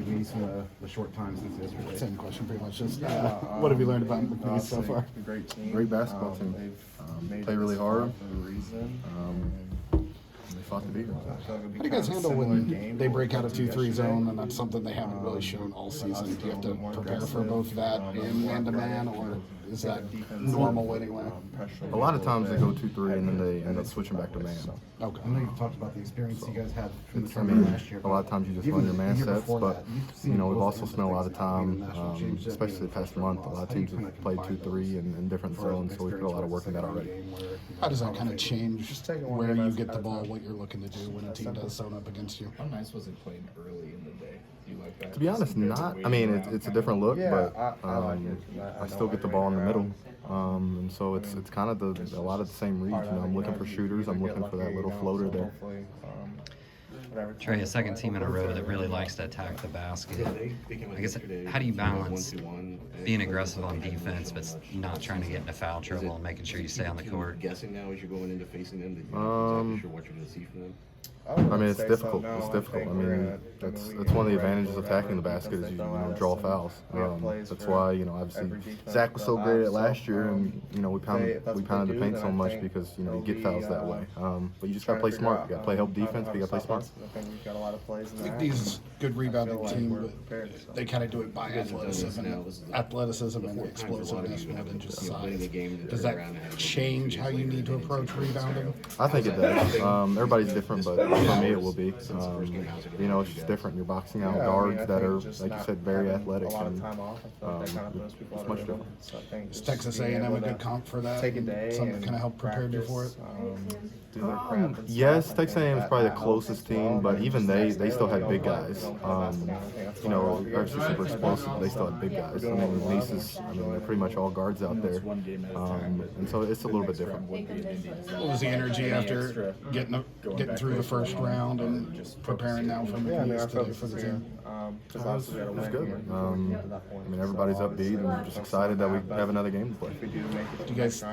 McNeese in the short time since yesterday? Same question, pretty much. Just what have you learned about McNeese so far? Great team. Great basketball team. They've Play really hard. for a reason. They fought to beat them. How do you guys handle when they break out a 2-3 zone, and that's something they haven't really shown all season? Do you have to prepare for both that in man-to-man, or is that normal anyway? A lot of times they go 2-3 and then they end up switching back to man. Okay. I know you've talked about the experience you guys had from the I tournament mean, last year. a lot of times you just run your man sets, but you know we've also spent a lot of time, especially the past month. A lot of teams have played 2-3 in different zones, so we put a lot of work in that already. How does that kind of change where you get the ball, what you're looking to do when a team does zone up against you? How nice was it playing early in the day? Do you like that? To be honest, not. I mean, it's a different look, but I still get the ball in the middle, and so it's kind of a lot of the same reads. You know, I'm looking for shooters. I'm looking for that little floater there. Trey, a second team in a row that really likes to attack the basket. I guess, how do you balance being aggressive on defense but not trying to get into foul trouble and making sure you stay on the court? Guessing now as you're going into facing them that you're not exactly sure what you're going to see from them. I mean, it's difficult. It's difficult. I mean, that's one of the advantages of attacking the basket is you draw fouls. That's why, you know, obviously Zach was so great at last year, and you know we pounded the paint so much because you know you get fouls that way. But you just gotta play smart. You gotta play help defense, but you gotta play smart. These good rebounding team, they kind of do it by athleticism and explosiveness more than just size. Does that change how you need to approach rebounding? I think it does. Everybody's different, but for me it will be. You know, it's just different. You're boxing out guards that are, like you said, very athletic, and it's much different. Is Texas A&M a good comp for that? Something that kind of help prepare you for it? Yes, Texas A&M is probably the closest team, but even they still had big guys. You know, obviously super explosive, but they still had big guys. I mean, McNeese they're pretty much all guards out there, and so it's a little bit different. What was the energy after getting through the first round and preparing now for McNeese today for the team? It was good. I mean, everybody's upbeat and just excited that we have another game to play. Do you guys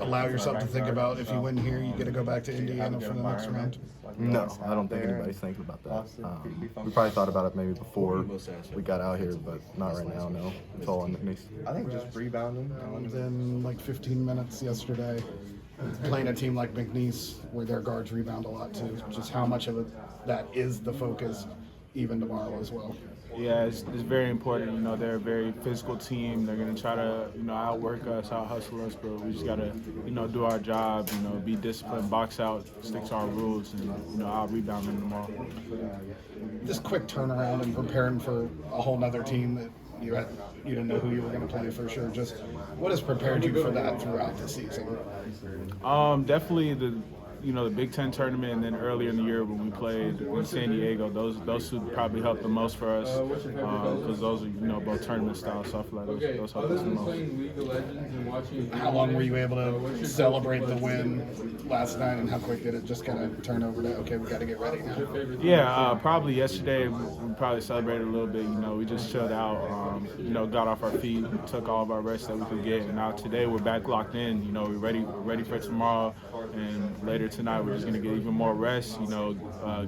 allow yourself to think about if you win here, you get to go back to Indiana for the next round? No, I don't think anybody's thinking about that. We probably thought about it maybe before we got out here, but not right now, no. It's all on McNeese. I think just rebounding. In like 15 minutes yesterday, playing a team like McNeese where their guards rebound a lot too. Just how much of that is the focus even tomorrow as well? Yeah, it's very important. You know, they're a very physical team. They're going to try to, you know, outwork us, out-hustle us, but we just got to, you know, do our job, you know, be disciplined, box out, stick to our rules, and, you know, out-rebound them tomorrow. Just quick turnaround and preparing for a whole nother team that you didn't know who you were going to play for sure. Just what has prepared you for that throughout the season? Definitely the Big Ten tournament, and then earlier in the year when we played in San Diego, those two probably helped the most for us because those are, you know, both tournament styles, so I feel like those helped us the most. How long were you able to celebrate the win last night, and how quick did it just kind of turn over to, okay, we got to get ready now? Yeah, probably yesterday we probably celebrated a little bit. You know, we just chilled out, you know, got off our feet, took all of our rest that we could get, and now today we're back locked in. You know, we're ready for tomorrow, and later tonight we're just going to get even more rest, you know,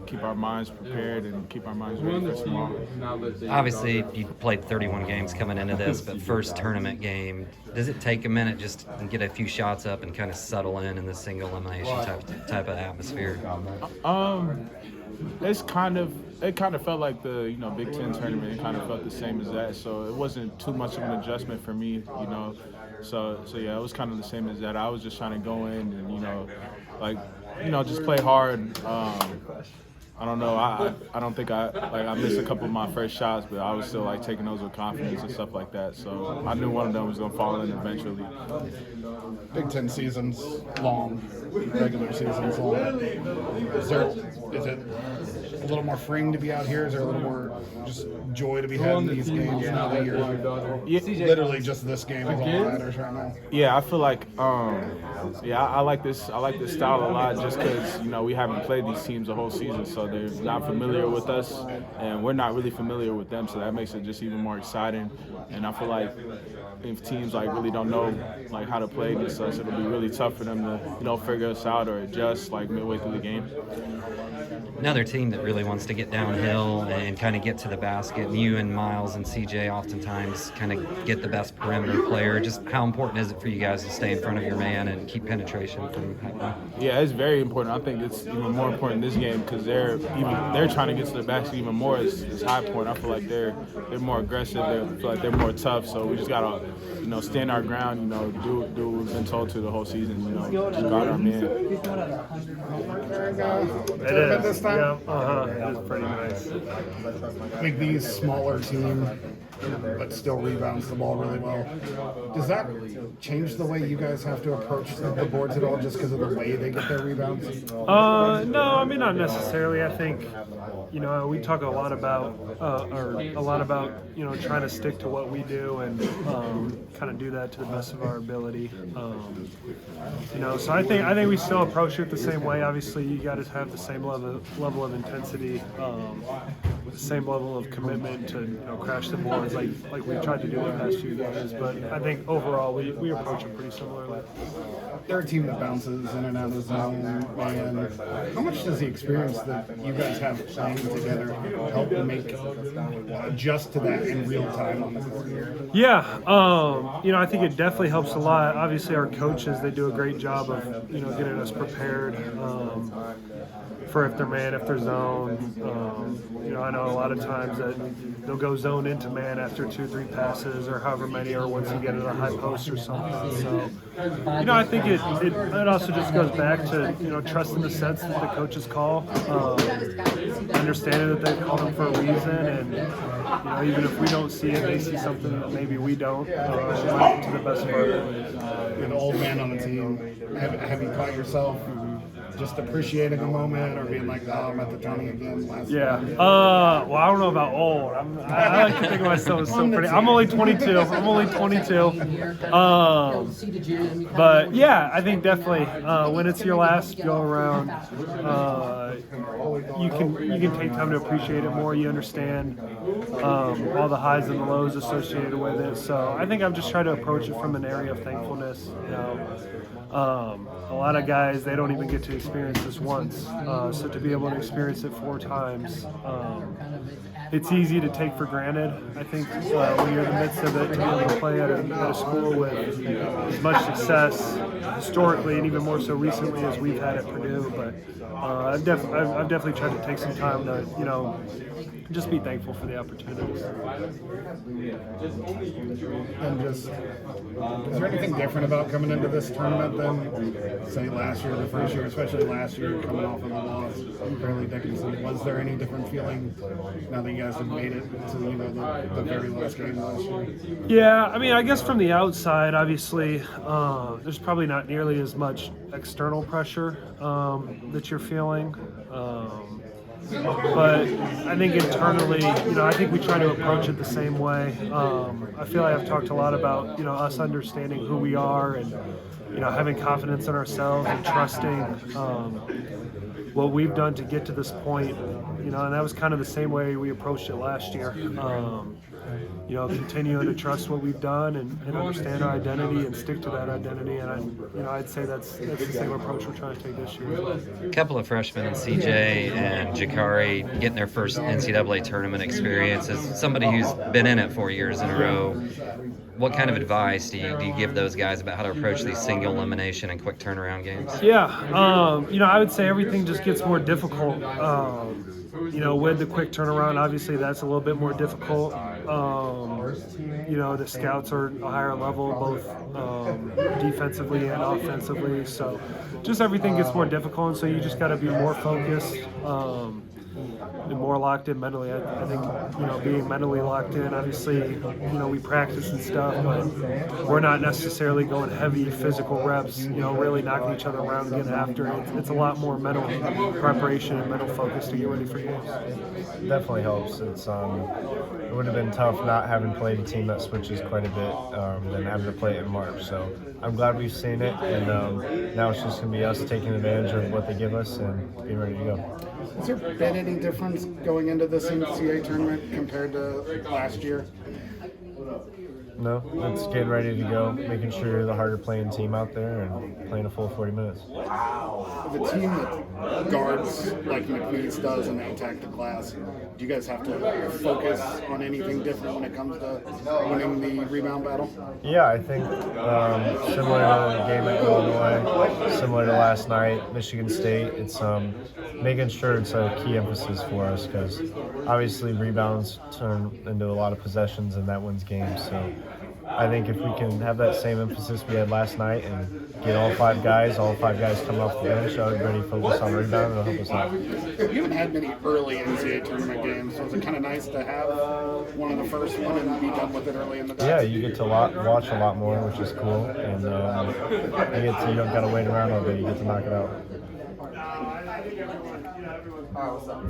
keep our minds prepared and keep our minds ready for tomorrow. Obviously, you played 31 games coming into this, but first tournament game, does it take a minute just to get a few shots up and kind of settle in this single elimination type of atmosphere? It kind of felt like the Big Ten tournament. It kind of felt the same as that, so it wasn't too much of an adjustment for me, you know. So yeah, it was kind of the same as that. I was just trying to go in and just play hard. I don't know. I don't think I missed a couple of my first shots, but I was still like taking those with confidence and stuff like that. So I knew one of them was gonna fall in eventually. Big Ten season's long, regular season's long. Is it a little more freeing to be out here? Is there a little more just joy to be had in these games now that you're literally just this game is all that matters right now? Yeah, I feel like I like this style a lot just because, you know, we haven't played these teams the whole season, so they're not familiar with us and we're not really familiar with them, so that makes it just even more exciting. And I feel like if teams like really don't know like how to play against us, it'll be really tough for them to, you know, figure us out or adjust like midway through the game. another team that really wants to get downhill and kind of get to the basket. And you and Miles and CJ oftentimes kind of get the best perimeter player. Just how important is it for you guys to stay in front of your man and keep penetration from Hackney? Yeah, it's very important. I think it's even more important in this game because they're trying to get to the basket even more. It's High Point. I feel like they're more aggressive. I feel like they're more tough. So we just gotta stand our ground. Do what we've been told to the whole season. Just guard our man. It is. This time? Yeah, it's pretty nice. McNeese smaller team, but still rebounds the ball really well. Does that change the way you guys have to approach the boards at all, just because of the way they get their rebounds? No, I mean not necessarily. I think we talk a lot about trying to stick to what we do and kind of do that to the best of our ability. So I think we still approach it the same way. Obviously, you got to have the same level of intensity, the same level of commitment to crash the boards like we've tried to do in the past few games. But I think overall we approach it pretty similarly. They're a team that bounces in and out of the zone. And how much does the experience that you guys have playing together help adjust to that in real time on the court? Yeah, I think it definitely helps a lot. Obviously, our coaches, they do a great job of getting us prepared for if they're man, if they're zone. I know a lot of times that they'll go zone into man after 2-3 passes or however many, or once you get to the high post or something. So, I think it also just goes back to, trusting the sets that the coaches call, understanding that they call them for a reason, and, even if we don't see it, they see something that maybe we don't, to the best of our ability. An old man on the team, have you caught yourself just appreciating a moment or being like, I'm at the tourney again last night? Well, I don't know about old. I like to think of myself as so pretty. I'm only 22. But yeah, I think definitely when it's your last go around, you can take time to appreciate it more. You understand all the highs and the lows associated with it. So I think I've just tried to approach it from an area of thankfulness. A lot of guys, they don't even get to experience this once. So to be able to experience it 4 times, it's easy to take for granted. I think when you're in the midst of it, to be able to play at a school with as much success historically and even more so recently as we've had at Purdue. But I've definitely tried to take some time to, just be thankful for the opportunities. And is there anything different about coming into this tournament than, say, last year, the first year, especially last year, coming off of a loss in Fairleigh Dickinson? Was there any different feeling now that you guys have made it to the very last game last year? Yeah, I mean, I guess from the outside, obviously, there's probably not nearly as much external pressure that you're feeling. But I think internally, I think we try to approach it the same way. I feel like I've talked a lot about, us understanding who we are and, having confidence in ourselves and trusting what we've done to get to this point. And that was kind of the same way we approached it last year. Continuing to trust what we've done and understand our identity and stick to that identity. And I'd say that's the same approach we're trying to take this year. A couple of freshmen in CJ and Gicarri getting their first NCAA tournament experience. As somebody who's been in it 4 years in a row, what kind of advice do you give those guys about how to approach these single elimination and quick turnaround games? Yeah, I would say everything just gets more difficult. With the quick turnaround, obviously that's a little bit more difficult. The scouts are a higher level, both defensively and offensively. So just everything gets more difficult, and so you just got to be more focused and more locked in mentally. I think, being mentally locked in, obviously, we practice and stuff, but we're not necessarily going heavy physical reps, really knocking each other around and getting after it. It's a lot more mental preparation and mental focus to get ready for games. Definitely helps. It would have been tough not having played a team that switches quite a bit than having to play it in March. So I'm glad we've seen it, and now it's just going to be us taking advantage of what they give us and being ready to go. Has there been any difference going into this NCAA tournament compared to last year? No, it's getting ready to go, making sure you're the harder playing team out there and playing a full 40 minutes. The team that guards like McNeese does and they attack the glass, do you guys have to focus on anything different when it comes to winning the rebound battle? Yeah, I think similar to the game at Illinois, similar to last night, Michigan State, it's making sure it's a key emphasis for us because obviously rebounds turn into a lot of possessions and that wins games. So I think if we can have that same emphasis we had last night and get all five guys coming off the bench, everybody focus on rebound, it'll help us out. You haven't had many early NCAA tournament games, so is it kind of nice to have one of the first one and be done with it early in the day? Yeah, you get to watch a lot more, which is cool, and you don't got to wait around all day. You get to knock it out.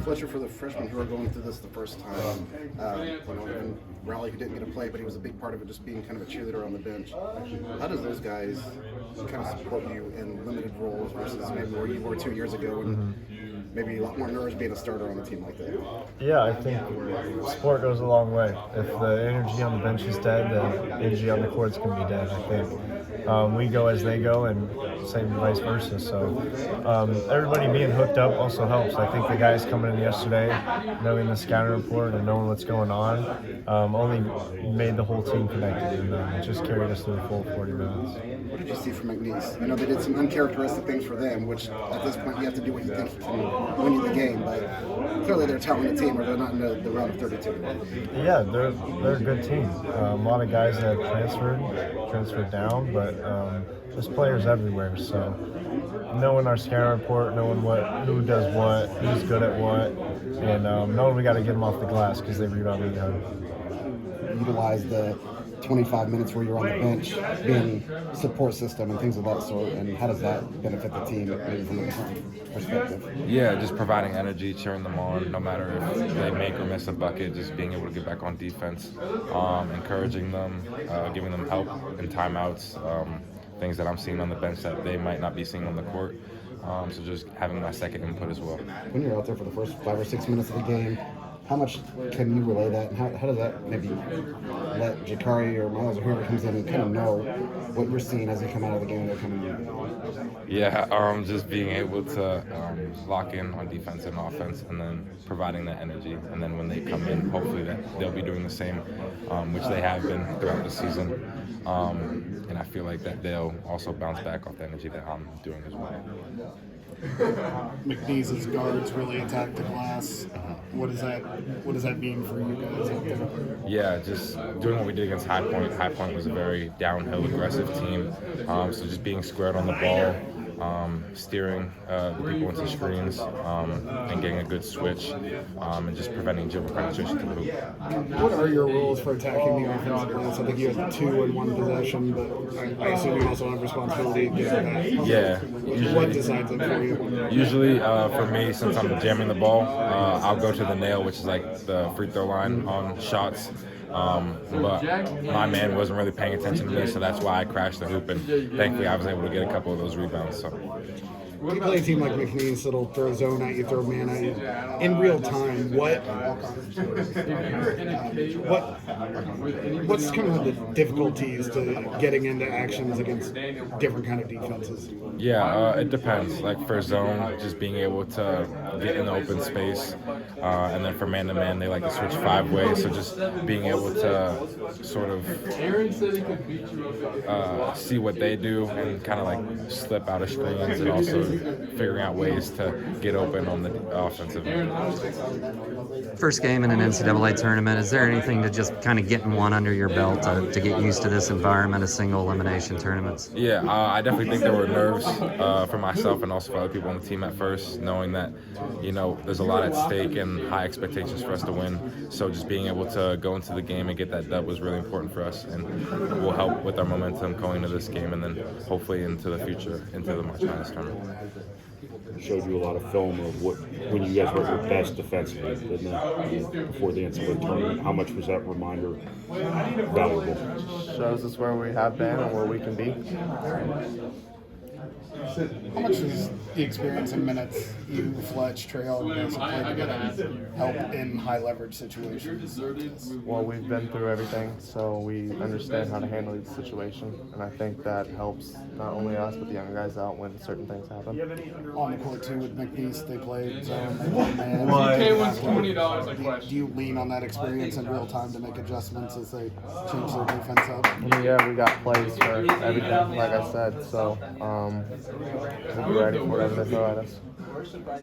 Fletcher, for the freshmen who are going through this the first time, and Raleigh who didn't get to play, but he was a big part of it, just being kind of a cheerleader on the bench. How does those guys kind of support you in limited roles versus maybe where you were 2 years ago and maybe a lot more nerves being a starter on a team like that? Yeah, I think sport goes a long way. If the energy on the bench is dead, the energy on the court's going to be dead, I think. We go as they go, and same vice versa. So everybody being hooked up also helps. I think the guys coming in yesterday, knowing the scouting report and knowing what's going on, only made the whole team connected, and it just carried us through the full 40 minutes. What did you see from McNeese? You know, they did some uncharacteristic things for them, which at this point you have to do what you think you can win you the game, but clearly they're a talented team or they're not in the round of 32. Yeah, they're a good team. A lot of guys that have transferred down, but there's players everywhere. So knowing our scouting report, knowing who does what, who's good at what, and knowing we got to get them off the glass because they rebound really hard. Utilize the 25 minutes where you're on the bench, being support system and things of that sort, and how does that benefit the team maybe from a different perspective? Yeah, just providing energy, cheering them on, no matter if they make or miss a bucket, just being able to get back on defense, encouraging them, giving them help in timeouts, things that I'm seeing on the bench that they might not be seeing on the court. So just having my second input as well. When you're out there for the first 5 or 6 minutes of the game, how much can you relay that, and how does that maybe let Gicarri or Miles or whoever comes in and kind of know what you're seeing as you come out of the game and they're coming in? Yeah, just being able to lock in on defense and offense, and then providing that energy, and then when they come in, hopefully that they'll be doing the same, which they have been throughout the season, and I feel like that they'll also bounce back off the energy that I'm doing as well. McNeese's guards really attack the glass. What does that mean for you guys out there? Yeah, just doing what we did against High Point. High Point was a very downhill, aggressive team. So just being squared on the ball, steering the people into screens, and getting a good switch, and just preventing dribble penetration to the hoop. What are your rules for attacking the offensive glass? I think you have 2 in 1 possession, but I assume you also have responsibility to get that. Yeah. What decides it for you? Usually, for me, since I'm jamming the ball, I'll go to the nail, which is like the free throw line on shots. But my man wasn't really paying attention to me, so that's why I crashed the hoop, and thankfully I was able to get a couple of those rebounds. So. When you play a team like McNeese that'll throw zone at you, throw man at you, in real time, what's kind of the difficulties to getting into actions against different kind of defenses? Yeah, it depends. Like for zone, just being able to get in the open space, and then for man-to-man, they like to switch 5 ways. So just being able to sort of see what they do and kind of like slip out of screens, and also figuring out ways to get open on the offensive end. First game in an NCAA tournament, is there anything to just kind of getting one under your belt to get used to this environment of single elimination tournaments? Yeah, I definitely think there were nerves for myself and also for other people on the team at first, knowing that, you know, there's a lot at stake and high expectations for us to win. So just being able to go into the game and get that dub was really important for us, and will help with our momentum going into this game and then hopefully into the future, into the March Madness tournament. Showed you a lot of film of when you guys were at your best defensively, didn't it? Before the NCAA tournament. How much was that reminder valuable? Shows us where we have been and where we can be. How much does the experience in minutes you, Fletch, Trey, all of us have played together help in high leverage situations? Well, we've been through everything, so we understand how to handle each situation, and I think that helps not only us but the younger guys out when certain things happen. On the court too with McNeese, they played zone, they played man. DK wants $20 a question. Do you lean on that experience in real time to make adjustments as they change their defense up? I mean, yeah, we got plays for everything, like I said, so we'll be ready for whatever they throw at us.